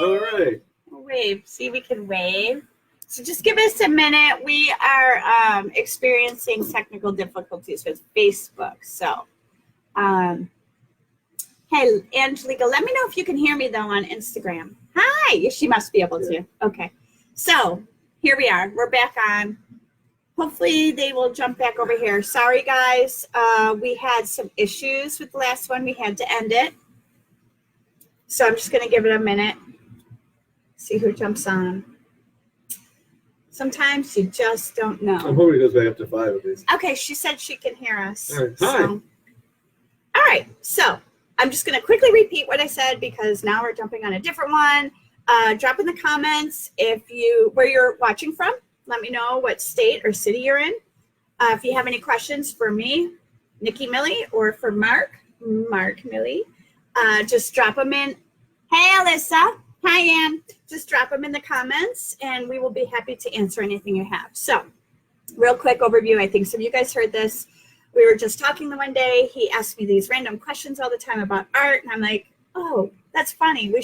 All right. Wave. See, we can wave. So just give us a minute. We are experiencing technical difficulties with Facebook. So, hey, Angelica, let me know if you can hear me, though, on Instagram. Hi. She must be able to. Okay. So here we are. We're back on. Hopefully they will jump back over here. Sorry, guys. We had some issues with the last one. We had to end it. So I'm just going to give it a minute. See who jumps on. Sometimes you just don't know. I'm hoping it goes back up to 5 at least. Okay, she said she can hear us. All right. Hi. All right, so I'm just going to quickly repeat what I said because now we're jumping on a different one. Drop in the comments where you're watching from. Let me know what state or city you're in. If you have any questions for me, Nikki Milley, or for Mark Milley, just drop them in. Hey, Alyssa. Hi, Ann. Just drop them in the comments, and we will be happy to answer anything you have. So, real quick overview. I think some of you guys heard this. We were just talking the one day. He asked me these random questions all the time about art, and I'm like, oh, that's funny. We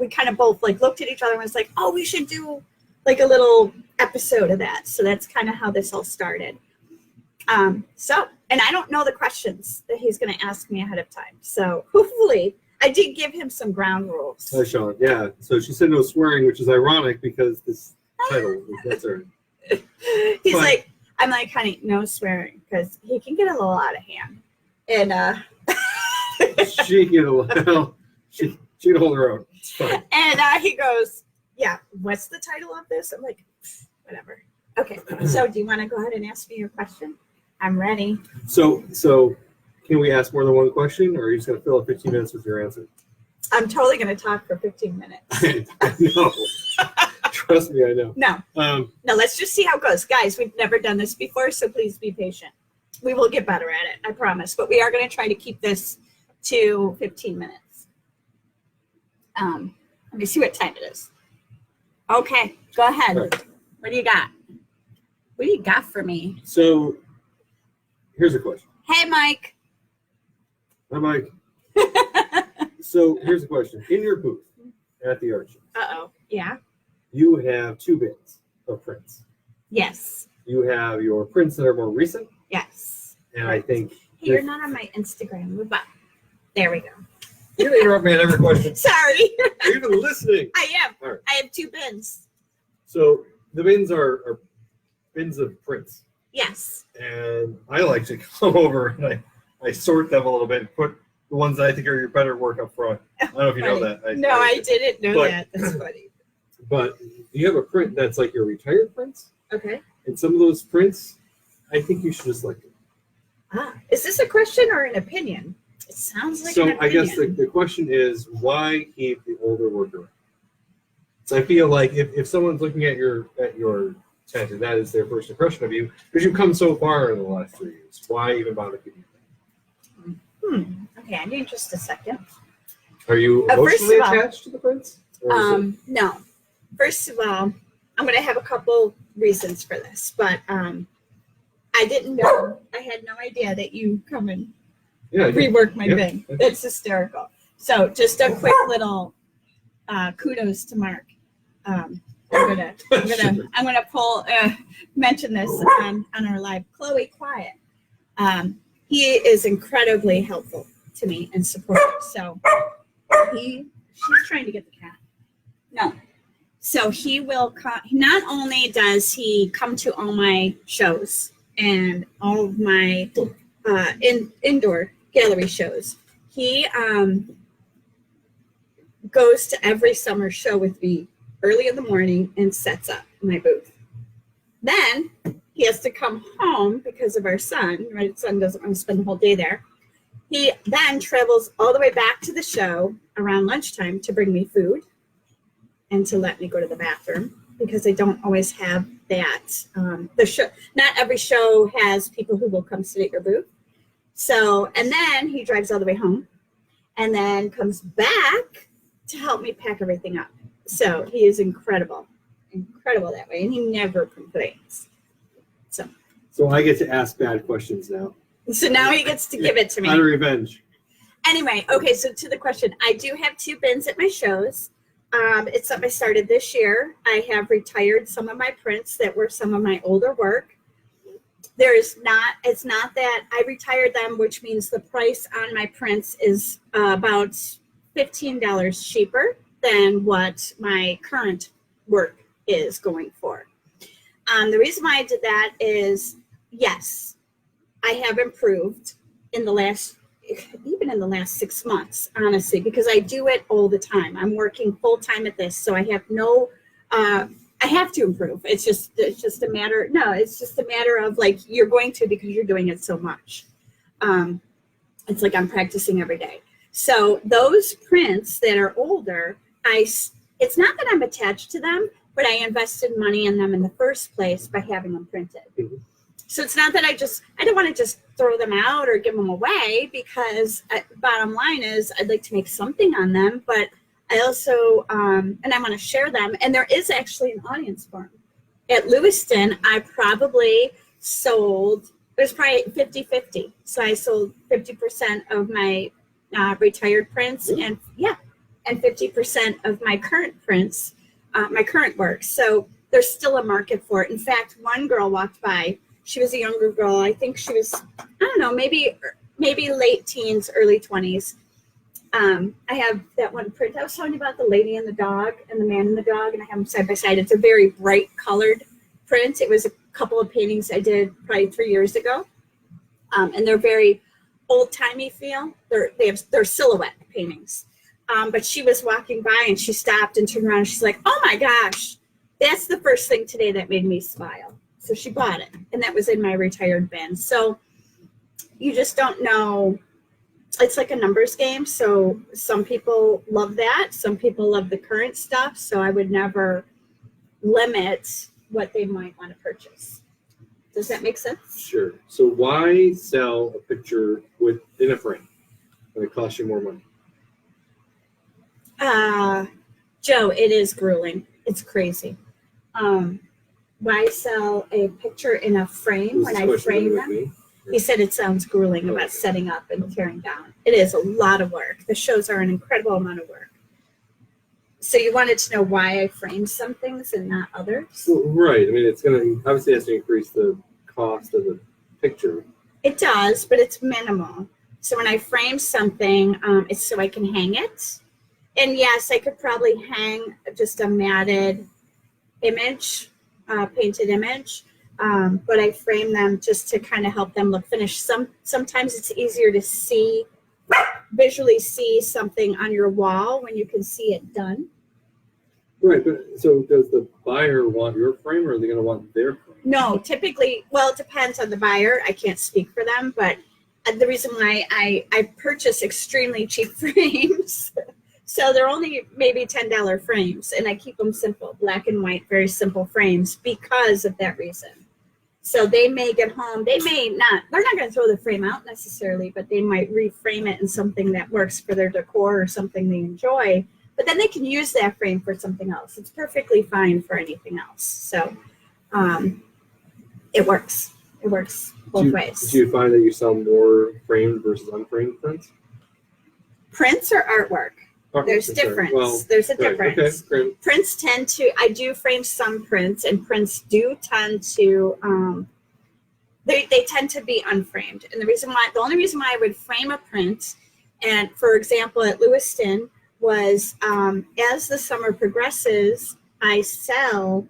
kind of both like looked at each other and was like, oh, we should do like a little episode of that. So that's kind of how this all started. And I don't know the questions that he's going to ask me ahead of time. So hopefully I did give him some ground rules. Hi, Sean. Yeah. So she said no swearing, which is ironic because this title is her. He's like, I'm like, honey, no swearing, because he can get a little out of hand. And she can hold her own. It's fine. And he goes, yeah, what's the title of this? I'm like, whatever. Okay. So do you want to go ahead and ask me your question? I'm ready. So can we ask more than one question, or are you just going to fill up 15 minutes with your answer? I'm totally going to talk for 15 minutes. I know. Trust me, I know. No, let's just see how it goes. Guys, we've never done this before, so please be patient. We will get better at it, I promise. But we are going to try to keep this to 15 minutes. Let me see what time it is. Okay, go ahead. Right. What do you got? What do you got for me? So here's a question. Hey, Mike. Hi, Mike. So here's a question. In your booth at the art show. Uh-oh. Yeah. You have 2 bins of prints. Yes. You have your prints that are more recent. Yes. And I think... Hey, you're not on my Instagram. Move up. There we go. You interrupt me on every question. Sorry. You're even listening. I am. All right. I have 2 bins. So the bins are bins of prints. Yes. And I like to come over and I sort them a little bit and put the ones that I think are your better work up front. I don't know if you know that. I didn't know that. That's funny. But you have a print that's like your retired prints. Okay. And some of those prints, I think you should just like them. Is this a question or an opinion? It sounds like an opinion. So I guess the question is, why keep the older work around? So I feel like if someone's looking at your tent and that is their first impression of you, because you've come so far in the last 3 years, why even bother keeping that? Okay, I need just a second. Are you emotionally attached to the prints? No. First of all, I'm going to have a couple reasons for this, but I didn't know. I had no idea that you come and rework my bin. That's hysterical. So just a quick little kudos to Mark. I'm gonna mention this on our live. Chloe, quiet. He is incredibly helpful to me and supportive. So she's trying to get the cat. No. So he will come. Not only does he come to all my shows and all of my indoor gallery shows, he goes to every summer show with me early in the morning and sets up my booth. Then he has to come home because of our son. My son doesn't want to spend the whole day there. He then travels all the way back to the show around lunchtime to bring me food and to let me go to the bathroom, because I don't always have that. The show, not every show has people who will come sit at your booth. So, and then he drives all the way home and then comes back to help me pack everything up. So he is incredible that way, and he never complains. So I get to ask bad questions now. So now he gets to give it to me. Out of revenge. Anyway, okay, so to the question, I do have 2 bins at my shows. It's something I started this year. I have retired some of my prints that were some of my older work. It's not that I retired them, which means the price on my prints is about $15 cheaper than what my current work is going for. The reason why I did that is, yes, I have improved even in the last 6 months, honestly, because I do it all the time. I'm working full time at this, so I have I have to improve. It's just a matter. No, it's just a matter of like you're going to because you're doing it so much. It's like I'm practicing every day. So those prints that are older, it's not that I'm attached to them, but I invested money in them in the first place by having them printed. Mm-hmm. So it's not that I don't want to just throw them out or give them away, because bottom line is I'd like to make something on them, but I also, and I want to share them. And there is actually an audience for them. At Lewiston, I probably sold, it was probably 50-50. So I sold 50% of my retired prints and 50% of my current prints, my current work. So there's still a market for it. In fact, one girl walked by. She was a younger girl. I think she was, I don't know, maybe late teens, early 20s. I have that one print. I was telling you about the lady and the dog and the man and the dog, and I have them side by side. It's a very bright colored print. It was a couple of paintings I did probably 3 years ago. And they're very old-timey feel. They're silhouette paintings. But she was walking by and she stopped and turned around and she's like, oh my gosh, that's the first thing today that made me smile. So she bought it, and that was in my retired bin. So you just don't know. It's like a numbers game. So some people love that. Some people love the current stuff. So I would never limit what they might want to purchase. Does that make sense? Sure. So why sell a picture in a frame when it costs you more money? Joe, it is grueling. It's crazy. Why sell a picture in a frame when I frame them? He said it sounds grueling about setting up and tearing down. It is a lot of work. The shows are an incredible amount of work. So you wanted to know why I framed some things and not others? Well, right. I mean, it's going to obviously has to increase the cost of the picture. It does, but it's minimal. So when I frame something, it's so I can hang it. And yes, I could probably hang just a matted image, painted image, but I frame them just to kind of help them look finished. Sometimes it's easier to visually see something on your wall when you can see it done. Right, but so does the buyer want your frame, or are they going to want their frame? No, typically, well, it depends on the buyer. I can't speak for them, but the reason why I purchase extremely cheap frames. So they're only maybe $10 frames, and I keep them simple, black and white, very simple frames because of that reason. So they may get home, they're not going to throw the frame out necessarily, but they might reframe it in something that works for their decor or something they enjoy, but then they can use that frame for something else. It's perfectly fine for anything else. So it works. It works both ways. Do you find that you sell more framed versus unframed prints? Prints or artwork? There's difference. Well, there's a difference. Okay, prints tend to, I do frame some prints, and prints do tend to, they tend to be unframed. And the only reason why I would frame a print, and for example, at Lewiston, was as the summer progresses, I sell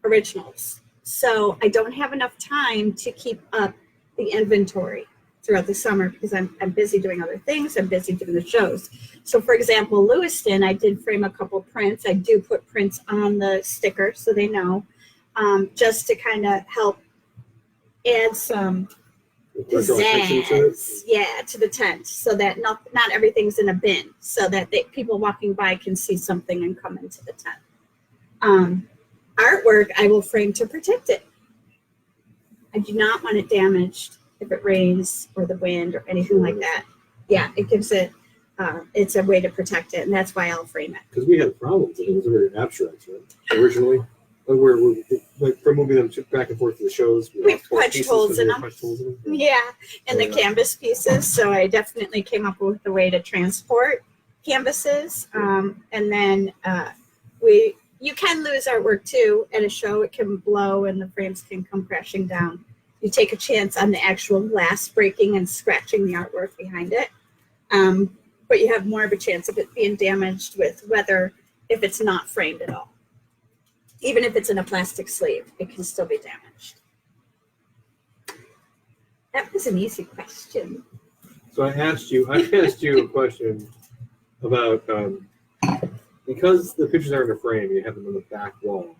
originals. So I don't have enough time to keep up the inventory throughout the summer because I'm busy doing other things. I'm busy doing the shows. So for example, Lewiston, I did frame a couple prints. I do put prints on the sticker so they know, just to kind of help add some pizzazz, to the tent, so that not everything's in a bin, so that people walking by can see something and come into the tent. Artwork, I will frame to protect it. I do not want it damaged if it rains or the wind or anything like that. Yeah, it gives it, it's a way to protect it, and that's why I'll frame it. Because we had problems. It was very abstract, right? Originally. We're like from moving them back and forth to the shows. We punched holes in them. Yeah, and the canvas pieces. So I definitely came up with a way to transport canvases, and then you can lose artwork too at a show. It can blow and the frames can come crashing down. You take a chance on the actual glass breaking and scratching the artwork behind it, but you have more of a chance of it being damaged with weather if it's not framed at all. Even if it's in a plastic sleeve, it can still be damaged. That was an easy question. So I asked you a question about because the pictures are in a frame, you have them on the back wall.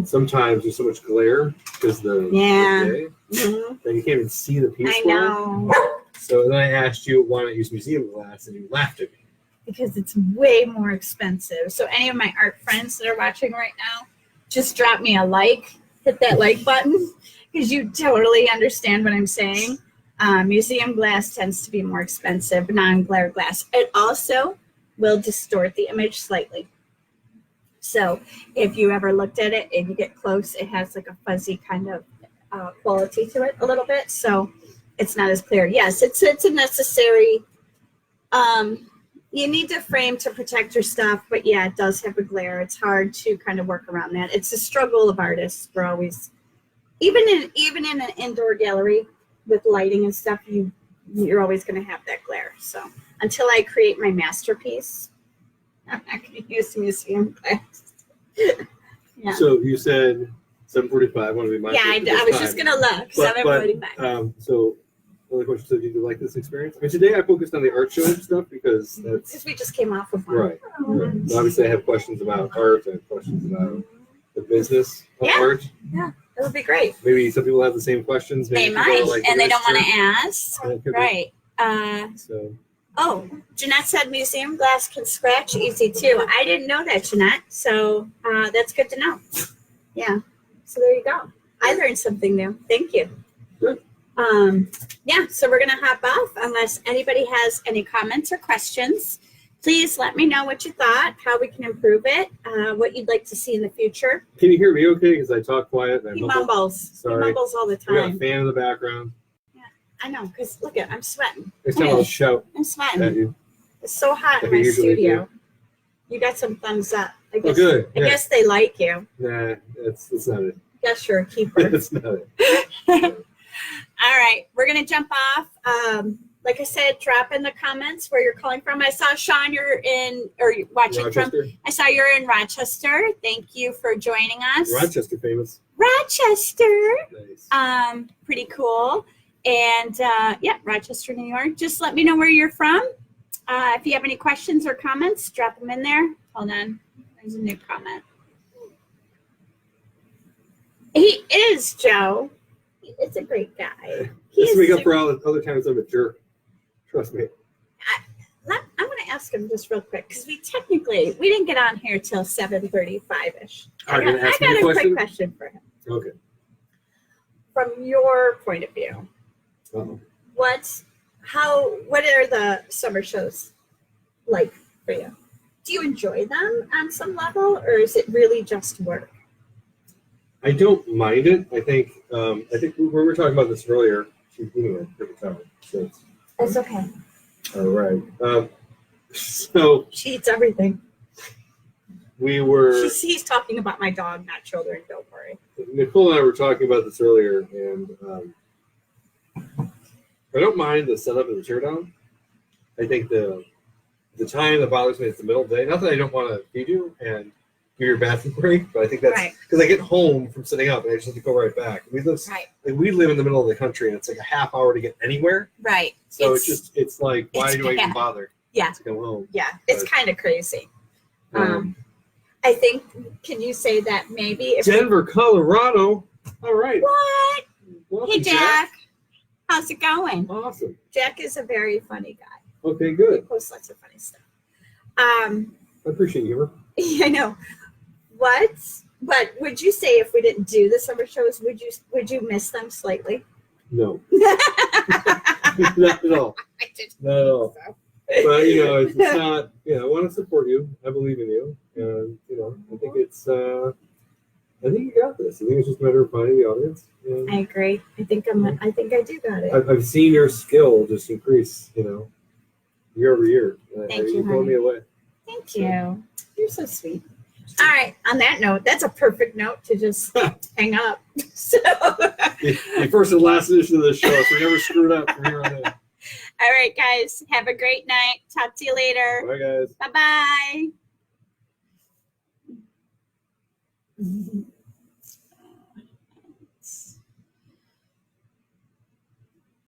Sometimes there's so much glare because the day that you can't even see the piece. I know. So then I asked you why not use museum glass, and you laughed at me. Because it's way more expensive. So any of my art friends that are watching right now, just drop me a like, hit that like button, because you totally understand what I'm saying. Museum glass tends to be more expensive, non-glare glass. It also will distort the image slightly. So if you ever looked at it and you get close, it has like a fuzzy kind of quality to it a little bit. So it's not as clear. Yes, it's a necessary, you need to frame to protect your stuff, but yeah, it does have a glare. It's hard to kind of work around that. It's a struggle of artists. We're always, even in an indoor gallery with lighting and stuff, you're always going to have that glare. So until I create my masterpiece, I'm not going to use museum glass. Yeah. So you said 7:45. I want to be mindful. Yeah, I was just going to look. 7:45. So another question: so, did you like this experience? I mean, today I focused on the art show stuff because we just came off of one. Right. So obviously, I have questions about art. I have questions about the business of art. Yeah, that would be great. Maybe some people have the same questions. Maybe they might, like and they don't want to ask. Right. So. Oh, Jeanette said museum glass can scratch easy too. I didn't know that, Jeanette. So that's good to know. Yeah. So there you go. I learned something new. Thank you. Good. Yeah, so we're going to hop off unless anybody has any comments or questions. Please let me know what you thought, how we can improve it, what you'd like to see in the future. Can you hear me okay? Because I talk quiet. And he mumbles. Sorry. He mumbles all the time. We got a fan in the background. Yeah, I know, because look I'm sweating. Next time I'll shout I'm sweating. at you. It's so hot in my studio. You got some thumbs up. I guess, good. I guess they like you. Nah, that's not it. I guess you're a keeper. That's not it. All right, we're gonna jump off. Like I said, drop in the comments where you're calling from. I saw Sean, you're watching Rochester. from. I saw you're in Rochester. Thank you for joining us. Rochester famous. Rochester. Nice. Pretty cool. And Rochester, New York. Just let me know where you're from. If you have any questions or comments, drop them in there. Hold on. There's a new comment. He is, Joe. He is a great guy. Just to make up for all the other times I'm a jerk. Trust me. I'm going to ask him just real quick because we didn't get on here till 7:35ish. I got a quick question for him. Okay. From your point of view, what are the summer shows like for you? Do you enjoy them on some level, or is it really just work? I don't mind it. I think we were talking about this earlier. She's moving a different time. So it's okay. All right. So she eats everything. He's talking about my dog, not children. Don't worry. Nicole and I were talking about this earlier, and I don't mind the setup and the teardown. I think the time that bothers me is the middle of the day. Not that I don't want to feed you and give your bathroom break, but I think that's because I get home from sitting up and I just have to go right back. We live in the middle of the country, and it's like a half hour to get anywhere. Right. So it's like, why do I even bother? Yeah. To come home. Yeah, it's kind of crazy. I think. Can you say that maybe if Denver, Colorado? All right. What? Welcome, hey, Jack. How's it going? Awesome. Jack is a very funny guy. Okay, good. He posts lots of funny stuff. I appreciate humor. I know. But would you say if we didn't do the summer shows, would you miss them slightly? No. Not at all. Not at all. So. But it's not. I want to support you. I believe in you, and I think I think you got this. I think it's just a matter of finding the audience. I agree. I think I do got it. I've seen your skill just increase. year over year. Thank you, You blow me away. Thank you. You're so sweet. All right. On that note, that's a perfect note to just hang up. So, The first and last edition of the show, so we never screwed up from here on in. all right, guys. Have a great night. Talk to you later. Bye, guys. Bye bye.